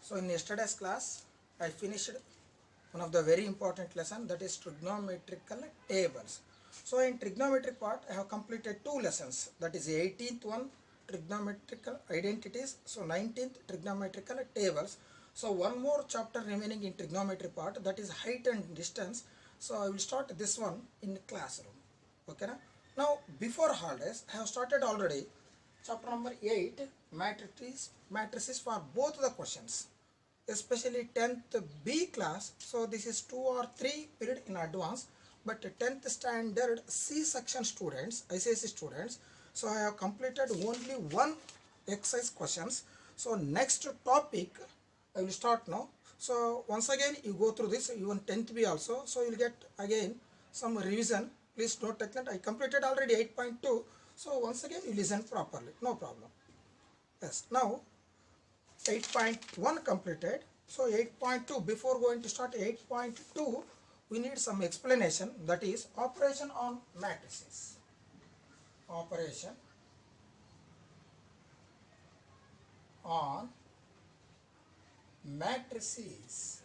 So in yesterday's class, I finished one of the very important lesson, that is trigonometrical tables. So in trigonometric part, I have completed 2 lessons, that is 18th one trigonometrical identities, so 19th trigonometrical tables. So one more chapter remaining in trigonometry part, that is height and distance. So I will start this one in classroom. Okay, now before holidays, I have started already chapter number 8, matrices for both the questions, especially 10th B class. So this is 2 or 3 period in advance, but 10th standard C section students, ICSE students, so I have completed only one exercise questions. So next topic I will start now. So once again you go through this, even 10th B also, so you will get again some revision. Please note that I completed already 8.2, so once again you listen properly, no problem. Yes, now 8.1 completed. So 8.2, before going to start 8.2, we need some explanation, that is operation on matrices. Operation on matrices.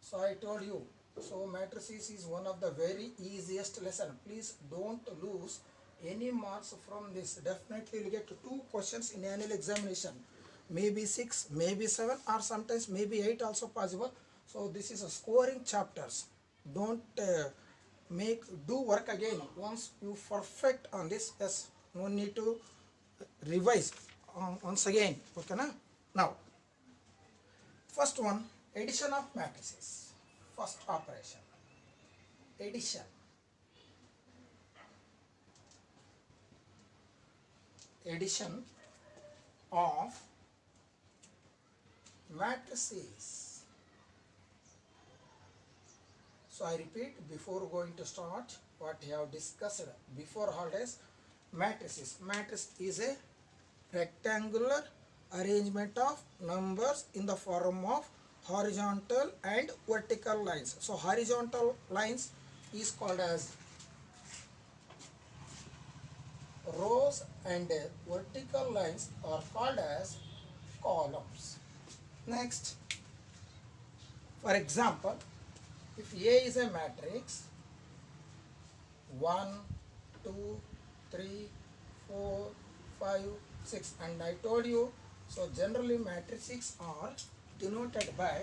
So I told you, so matrices is one of the very easiest lesson. Please don't lose any marks from this. Definitely you will get 2 questions in annual examination, maybe 6, maybe 7, or sometimes maybe 8 also possible. So this is a scoring chapters. Don't do work again once you perfect on this. Yes, no need to revise once again. Okay, now first one, addition of matrices. First operation, addition. Addition of matrices. So I repeat, before going to start what we have discussed before holidays, matrices. Matrix is a rectangular arrangement of numbers in the form of horizontal and vertical lines. So horizontal lines is called as rows and vertical lines are called as columns. Next, for example, if A is a matrix 1, 2, 3, 4, 5, 6, and I told you, so generally matrices are denoted by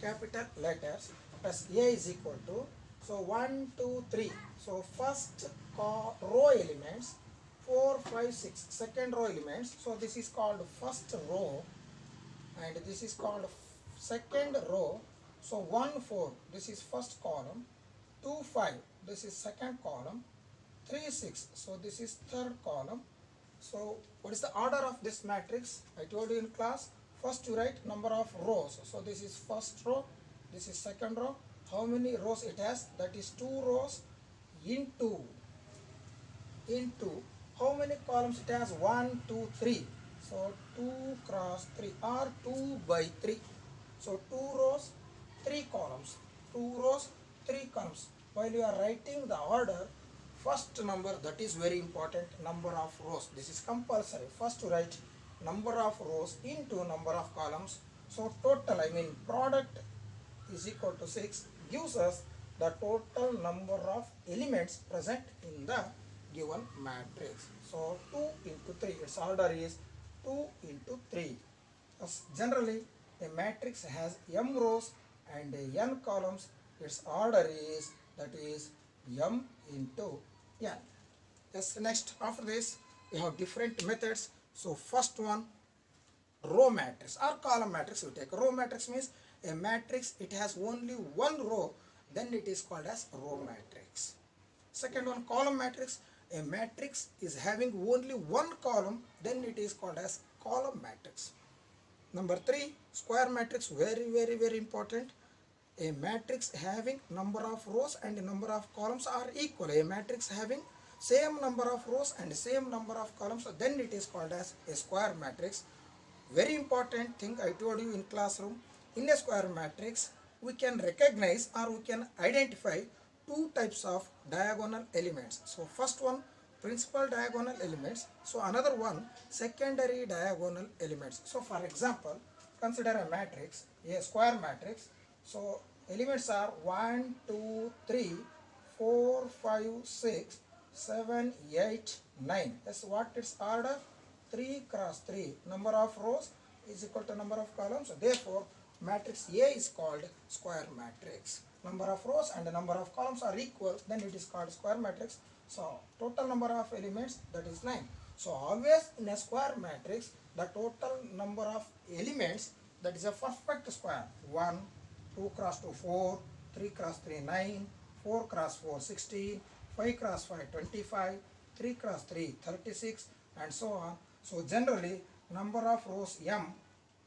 capital letters, plus A is equal to, so 1, 2, 3, so first row elements 4, 5, 6, second row elements, so this is called first row and this is called second row. So 1, 4, this is first column, 2, 5, this is second column, 3, 6, so this is third column. So what is the order of this matrix? I told you in class, first you write number of rows. So this is first row, this is second row. How many rows it has? That is 2 rows into how many columns it has? 1, 2, 3. So 2 cross 3 or 2 by 3. So 2 rows, 3 columns. 2 rows, 3 columns. While you are writing the order, first number, that is very important, number of rows. This is compulsory. First to write number of rows into number of columns. So total, I mean product is equal to 6, gives us the total number of elements present in the given matrix. So 2 into 3, its order is 2 into 3. Thus, generally a matrix has m rows and n columns. Its order is, that is m into n. Yes, next after this we have different methods. So first one, row matrix or column matrix. We take row matrix means a matrix, it has only one row, then it is called as row matrix. Second one, column matrix. A matrix is having only one column, then it is called as column matrix. Number 3, square matrix, very important. A matrix having number of rows and number of columns are equal. A matrix having same number of rows and same number of columns, then it is called as a square matrix. Very important thing I told you in classroom, in a square matrix we can recognize or we can identify 2 types of diagonal elements. So first one, principal diagonal elements. So another one, secondary diagonal elements. So for example, consider a matrix, a square matrix. So elements are 1, 2, 3, 4, 5, 6, 7, 8, 9. That's what its order? 3 cross 3. Number of rows is equal to number of columns. Therefore, matrix A is called square matrix. Number of rows and the number of columns are equal, then it is called square matrix. So, total number of elements, that is 9. So, always in a square matrix, the total number of elements, that is a perfect square. 1, 2 cross 2, 4, 3 cross 3, 9, 4 cross 4, 16, 5 cross 5, 25, 3 cross 3, 36, and so on. So generally, number of rows m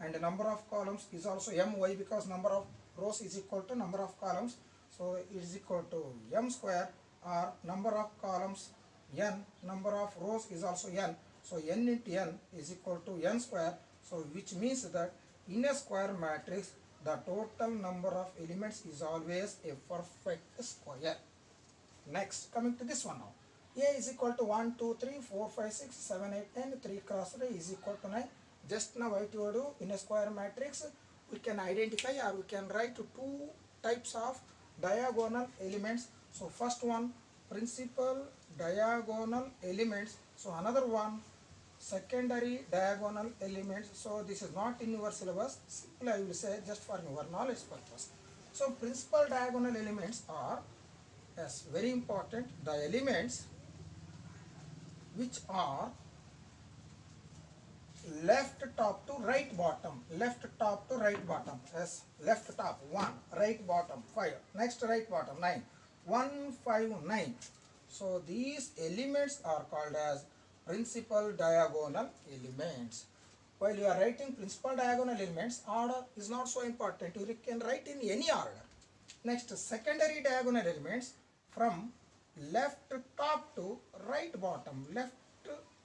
and number of columns is also m. Why? Because number of rows is equal to number of columns. So it is equal to m square, or number of columns n, number of rows is also n. So n into n is equal to n square. So which means that in a square matrix, the total number of elements is always a perfect square. Next, coming to this one now. A is equal to 1, 2, 3, 4, 5, 6, 7, 8, 9, 3 cross 3 is equal to 9. Just now I told you, in a square matrix, we can identify or we can write two types of diagonal elements. So first one, principal diagonal elements. So another one, secondary diagonal elements. So this is not in your syllabus. Simply I will say just for your knowledge purpose. So principal diagonal elements are, yes, very important, the elements which are left top to right bottom, left top to right bottom. Yes, left top 1, right bottom 5, next right bottom 9, 1, 5, 9. So these elements are called as principal diagonal elements. While you are writing principal diagonal elements, order is not so important. You can write in any order. Next, secondary diagonal elements from left top to right bottom, left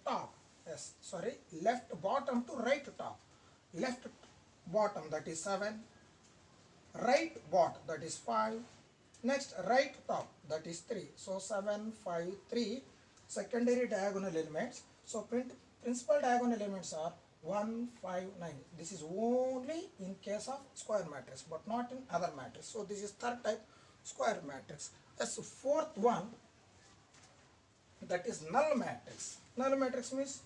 top, yes, sorry, left bottom to right top. Left bottom, that is 7, right bottom, that is 5, next right top, that is 3. So 7, 5, 3 secondary diagonal elements. So principal diagonal elements are 1, 5, 9. This is only in case of square matrix, but not in other matrix. So this is third type, square matrix. As fourth one, that is null matrix. Null matrix means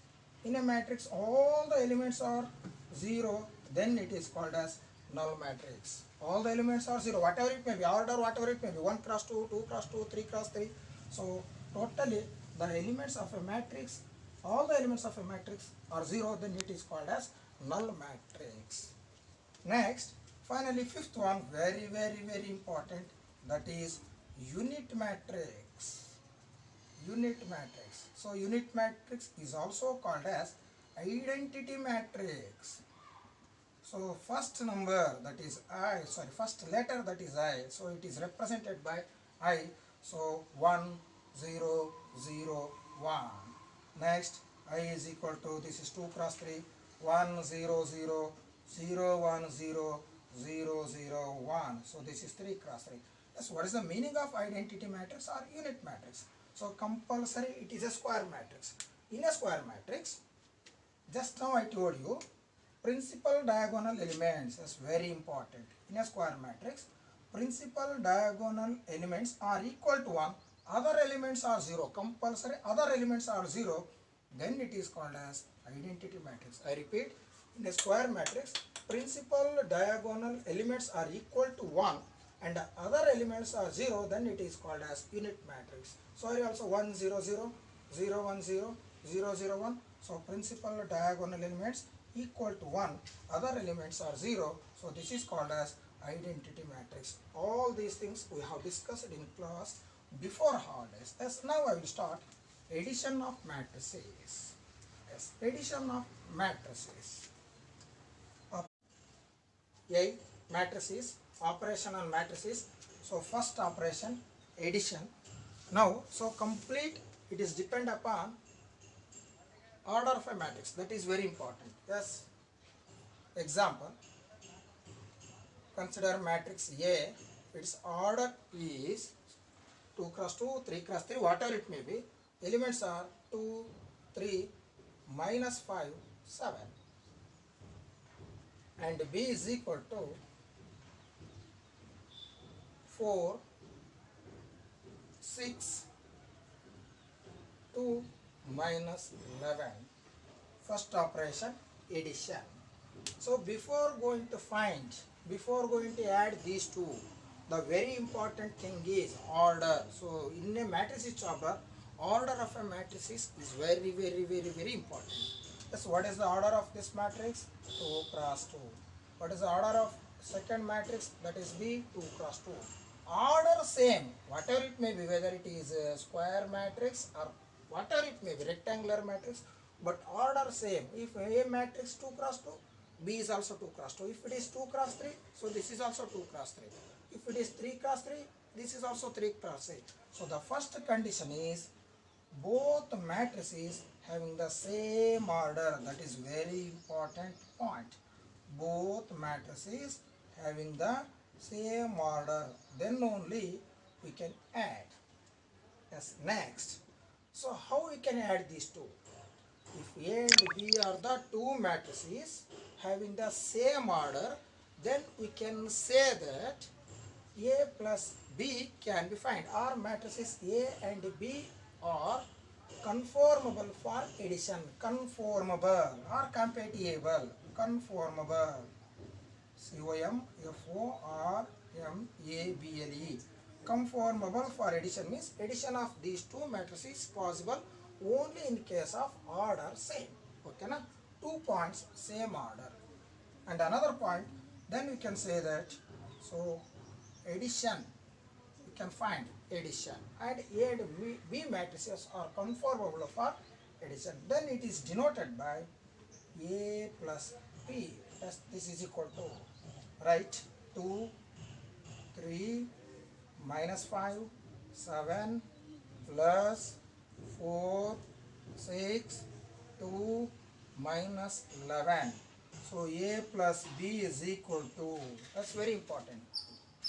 in a matrix all the elements are 0, then it is called as null matrix. All the elements are 0, whatever it may be, order whatever it may be, 1 cross 2, 2 cross 2, 3 cross 3. So totally the elements of a matrix, all the elements of a matrix are 0, then it is called as null matrix. Next, finally fifth one, very important, that is unit matrix. Unit matrix. So unit matrix is also called as identity matrix. So first number, that is I, sorry, first letter, that is I. So it is represented by I. So 1, 0, 0, 1. Next, I is equal to, this is 2 cross 3, 1, 0, 0, 0, 1, 0, 0, 0, 1. So this is 3 cross 3. Yes, what is the meaning of identity matrix or unit matrix? So compulsory it is a square matrix. In a square matrix, just now I told you, principal diagonal elements is very important. In a square matrix, principal diagonal elements are equal to 1, other elements are 0, compulsory other elements are 0, then it is called as identity matrix. I repeat, in a square matrix, principal diagonal elements are equal to 1 and other elements are 0, then it is called as unit matrix. Sorry, also 1, 0, 0, 0, 1, 0, 0, 0, 1. So principal diagonal elements equal to 1, other elements are 0, so this is called as identity matrix. All these things we have discussed in class before holidays. Yes, now I will start addition of matrices. Yes, addition of matrices. A matrices, operational matrices. So first operation, addition. Now, so complete, it is depend upon order of a matrix. That is very important. Yes. Example, consider matrix A. Its order is 2 cross 2, 3 cross 3, whatever it may be. Elements are 2, 3, minus 5, 7. And B is equal to 4, 6, 2, minus 11. First operation, addition. So before going to add these two, the very important thing is order. So in a matrix chopper, order of a matrix is very important. Yes, what is the order of this matrix? 2 cross 2. What is the order of second matrix? That is B, 2 cross 2. Order same, whatever it may be, whether it is a square matrix or whatever it may be, rectangular matrix, but order same. If A matrix 2 cross 2, B is also 2 cross 2. If it is 2 cross 3, so this is also 2 cross 3. If it is 3 cross 3, this is also 3 cross 3. So the first condition is both matrices having the same order. That is very important point. Both matrices having the same order, then only we can add. Yes, next. So how we can add these two? If A and B are the two matrices having the same order, then we can say that A plus B can be found. Our matrices A and B are conformable for addition. Conformable or compatible. Conformable. COMFORMABLE. Conformable for addition means addition of these two matrices is possible only in case of order same. Okay, na? 2 points same order. And another point, then we can say that, so addition, we can find addition, and A and B matrices are conformable for addition. Then it is denoted by A plus B. Yes, this is equal to, right, 2, 3, minus 5, 7, plus 4, 6, 2, minus 11. So A plus B is equal to, that's very important.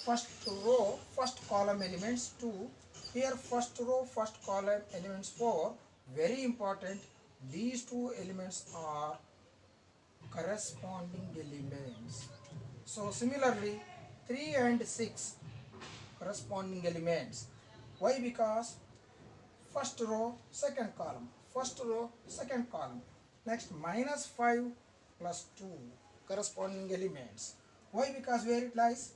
First row, first column elements 2. Here first row, first column elements 4. Very important. These two elements are corresponding elements. So similarly 3 and 6 corresponding elements. Why? Because first row, second column, first row, second column. Next minus 5 plus 2 corresponding elements. Why? Because where it lies?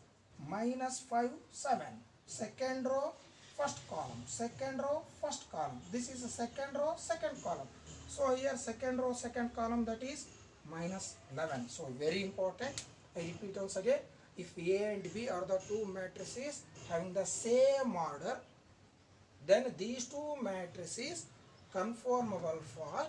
Minus 5, 7. Second row, first column, second row, first column. This is the second row, second column. So here second row, second column, that is minus 11. So very important. I repeat once again. If A and B are the two matrices having the same order, then these two matrices conformable for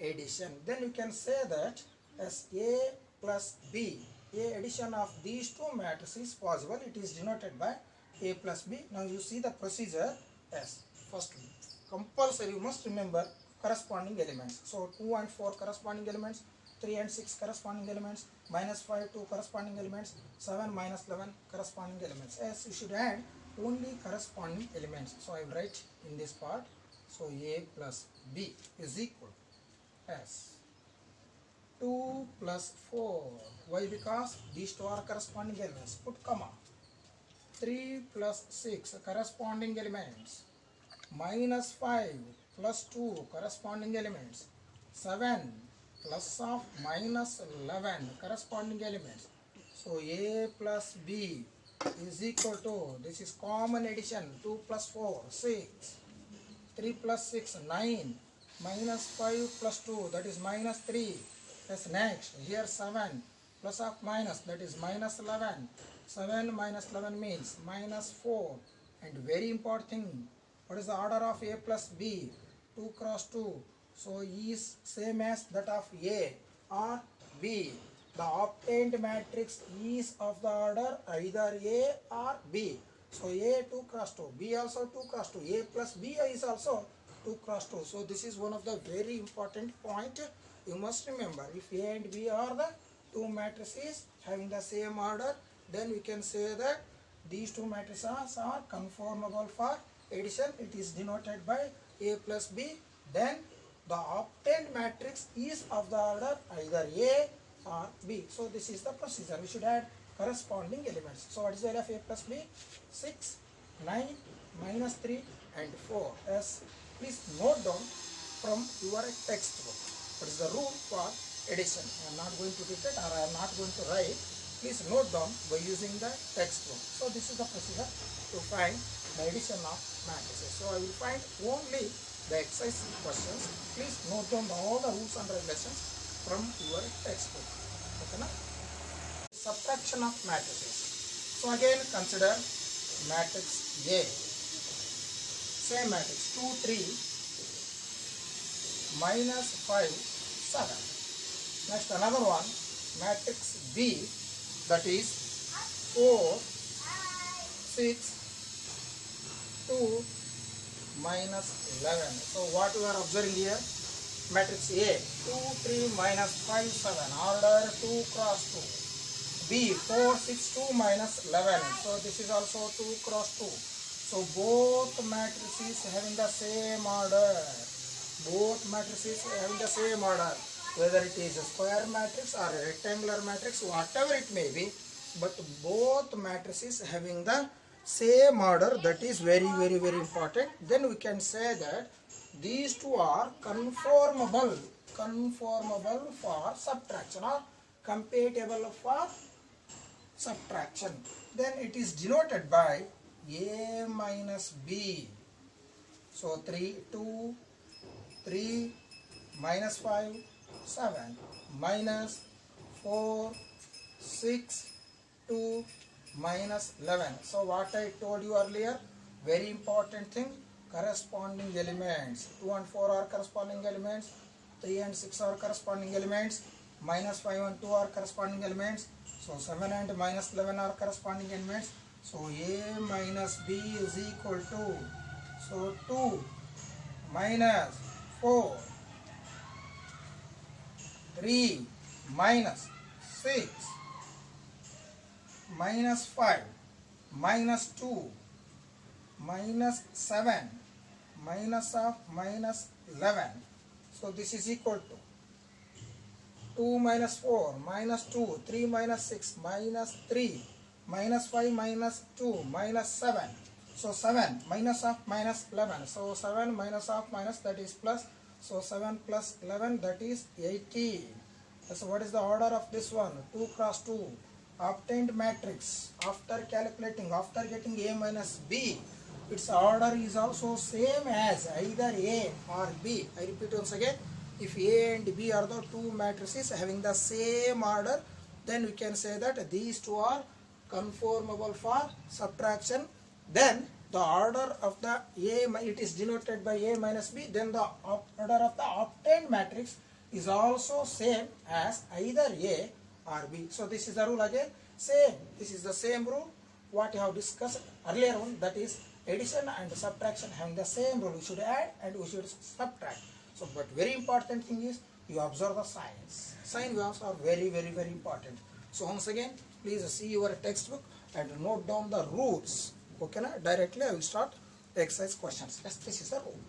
addition. Then you can say that as A plus B, A addition of these two matrices possible. It is denoted by A plus B. Now you see the procedure. Yes, firstly, compulsory you must remember corresponding elements. So 2 and 4 corresponding elements, 3 and 6 corresponding elements, minus 5, 2 corresponding elements, 7 minus 11 corresponding elements. Yes, you should add only corresponding elements. So I will write in this part. So A plus B is equal as 2 plus 4. Why? Because these two are corresponding elements. Put comma. 3 plus 6 corresponding elements. Minus 5 plus 2 corresponding elements. 7 plus of minus 11 corresponding elements. So A plus B is equal to, this is common addition, 2 plus 4, 6, 3 plus 6, 9, minus 5 plus 2, that is minus 3. That's next. Here 7 plus of minus, that is minus 11. 7 minus 11 means minus 4. And very important thing, what is the order of A plus B? 2 cross 2. So E is same as that of A or B. The obtained matrix is of the order either A or B. So A 2 cross 2, B also 2 cross 2, A plus B is also 2 cross 2. So this is one of the very important point you must remember. If A and B are the two matrices having the same order, then we can say that these two matrices are conformable for addition. It is denoted by A plus B, then the obtained matrix is of the order either A or B. So this is the procedure. We should add corresponding elements. So what is the value of A plus B? 6, 9, minus 3 and 4. Yes, please note down from your textbook. What is the rule for addition? I am not going to repeat or I am not going to write. Please note down by using the textbook. So this is the procedure to find the addition of matrices. So I will find only the exercise questions. Please note down all the rules and regulations from your textbook. Okay, na? Subtraction of matrices. So again consider matrix A. Same matrix 2, 3, minus 5, 7. Next another one, matrix B, that is 4, 6, 2, minus 11. So what we are observing here? Matrix A 2, 3, minus 5, 7. Order 2 cross 2. B 4, 6, 2, minus 11. So this is also 2 cross 2. So both matrices having the same order. Both matrices having the same order. Whether it is a square matrix or a rectangular matrix, whatever it may be, but both matrices having the same order, that is very important. Then we can say that these two are conformable for subtraction or compatible for subtraction. Then it is denoted by A minus B. So 3, 2, 3, minus 5, 7, minus 4, 6, 2, minus 11. So what I told you earlier, very important thing, corresponding elements. 2 and 4 are corresponding elements, 3 and 6 are corresponding elements, minus 5 and 2 are corresponding elements. So 7 and minus 11 are corresponding elements. So A minus B is equal to, so 2 minus 4, 3 minus 6, minus 5, minus 2, minus 7, minus of minus 11. So this is equal to 2 minus 4, minus 2, 3 minus 6, minus 3, minus 5, minus 2, minus 7. So 7 minus of minus 11. So 7 minus of minus, that is plus. So 7 plus 11, that is 80. So what is the order of this one? 2 cross 2. Obtained matrix after calculating, after getting A minus B, its order is also same as either A or B. I repeat once again, if A and B are the two matrices having the same order, then we can say that these two are conformable for subtraction. Then the order of the A, it is denoted by A minus B, then the order of the obtained matrix is also same as either A or B. So this is the rule again, same. This is the same rule what you have discussed earlier one, that is addition and subtraction having the same rule. We should add and we should subtract. So but very important thing is you observe the signs. Sign waves are very important. So once again, please see your textbook and note down the rules. Okay, na? Directly I will start exercise questions. Yes, this is the rule.